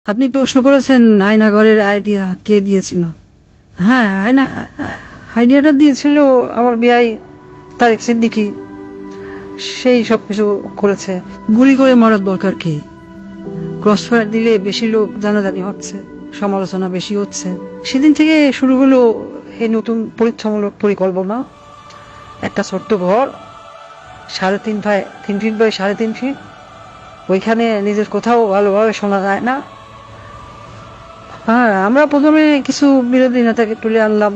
আপনি প্রশ্ন করেছেন আয়নাঘরের আইডিয়া কে দিয়েছিল। হ্যাঁ, আইডিয়াটা দিয়েছিল আমার বিআই তারেক সিদ্দিকী। সেই সব কিছু করেছে। গুলি করে মারার দরকার কি? ক্রসফায়ার দিলে বেশি লোক জানাজানি হচ্ছে, সমালোচনা বেশি হচ্ছে। সেদিন থেকে শুরু হলো এই নতুন পরীক্ষামূলক পরিকল্পনা। একটা ছোট্ট ঘর, 3.5 ফিট বাই 3.5 ফিট। ওইখানে নিজের কোথাও ভালোভাবে শোনা যায় না। হ্যাঁ, আমরা প্রথমে কিছু বিরোধী নেতাকে তুলে আনলাম,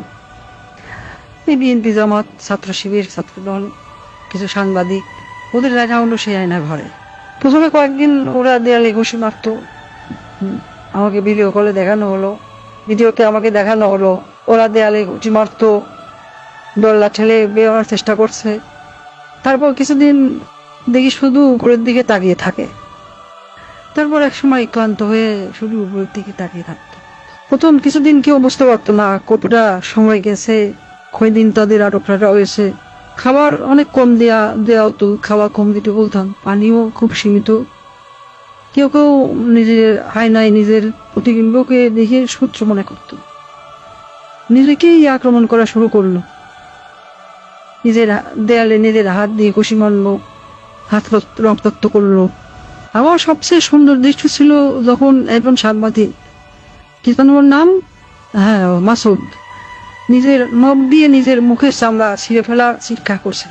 এই বিএনপি, জামাত, ছাত্র শিবির, ছাত্রদল, কিছু সাংবাদিক। ওদের রাখা হলো সেই আয়না ঘরে। প্রথমে কয়েকদিন ওরা দেয়ালে ঘুষি মারত। আমাকে ভিডিও কলে দেখানো হলো, ভিডিওতে আমাকে দেখানো হলো ওরা দেয়ালে ঘুষি মারত, দল্লা ঠেলে বেরোনোর চেষ্টা করছে। তারপর কিছুদিন দেখি শুধু উপরের দিকে তাকিয়ে থাকে। তারপর এক সময় ক্লান্ত হয়ে শুধু উপরের দিকে তাকিয়ে থাকতো। প্রথম কিছুদিন কেউ বুঝতে পারতো না কতটা সময় গেছে, কয়দিন তাদের আটক রাখা হয়েছে। খাবার অনেক কম দেওয়া হতো, খাওয়া কম দিতে বলতাম, পানিও খুব সীমিত। কেউ কেউ নিজের আয়নায় নিজের প্রতিবিম্বকে দেখে সূত্র মনে করত, নিজেকেই আক্রমণ করা শুরু করলো। নিজের দেয়ালে নিজের হাত দিয়ে ঘুষি মারলো, হাত রক্তাক্ত করলো। আমার সবচেয়ে সুন্দর দৃশ্য ছিল যখন একজন সাংবাদিক, কি যেন ওর নাম, হ্যাঁ মাসুদ, নিজের নখ দিয়ে নিজের মুখের চামড়া ছিঁড়ে ফেলা চিৎকার করছে।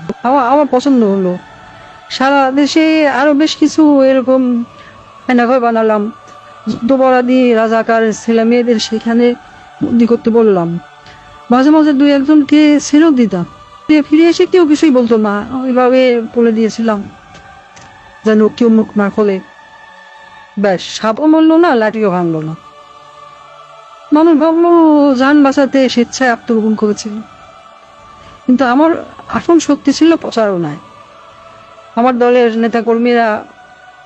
আমার পছন্দ হলো। সারা দেশে আরো বেশ কিছু এরকম আয়নাঘর বানালাম। যুদ্ধপরাধী রাজাকার ছেলে মেয়েদের সেখানে বন্দি করতে বললাম। মাঝে মাঝে 2-1জনকে ছেড়েও দিতাম। ফিরে এসে কেউ কিছুই বলতো না, ওইভাবে বলে দিয়েছিলাম যেন কেউ মুখ না খোলে। ব্যাস, সাপও মরলো না, লাঠিও ভাঙলো না। মানুষ ভাবলো যান বাঁচাতে স্বেচ্ছায় আত্মগোপন করেছিল, কিন্তু আমার আসল শক্তি ছিল প্রচারণায়। আমার দলের নেতা কর্মীরা,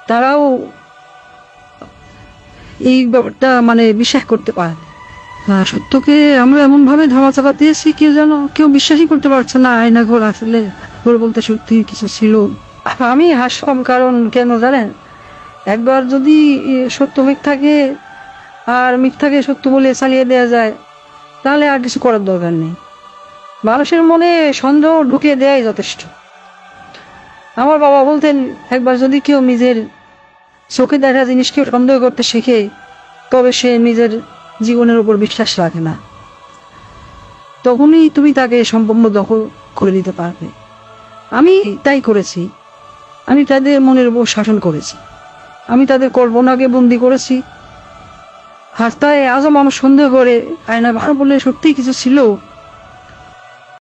তারাও এই ব্যাপারটা বিশ্বাস করতে পারে। সত্যকে আমরা এমন ভাবে ধামাচাপা দিয়েছি, কেউ বিশ্বাসই করতে পারছে না আয়নাঘর আসলে ঘর বলতে সত্যি কিছু ছিল। আমি হাসলাম, কারণ কেন জানেন, একবার যদি সত্য মিথ্যাকে আর মিথ্যাকে সত্য বলে চালিয়ে দেওয়া যায়, তাহলে আর কিছু করার দরকার নেই। মানুষের মনে সন্দেহ ঢুকিয়ে দেওয়াই যথেষ্ট। আমার বাবা বলতেন, একবার যদি কেউ নিজের চোখে দেখা জিনিসকে সন্দেহ করতে শেখে, তবে সে নিজের জীবনের উপর বিশ্বাস রাখে না। তখনই তুমি তাকে সম্পূর্ণ দখল করে দিতে পারবে। আমি তাই করেছি। আমি তাদের মনের উপর শাসন করেছি। আমি তাদের কল্পনাকে বন্দি করেছি। হাসতায় আজও মানুষ সন্দেহ করে আয়না ভালো বলে সত্যিই কিছু ছিল।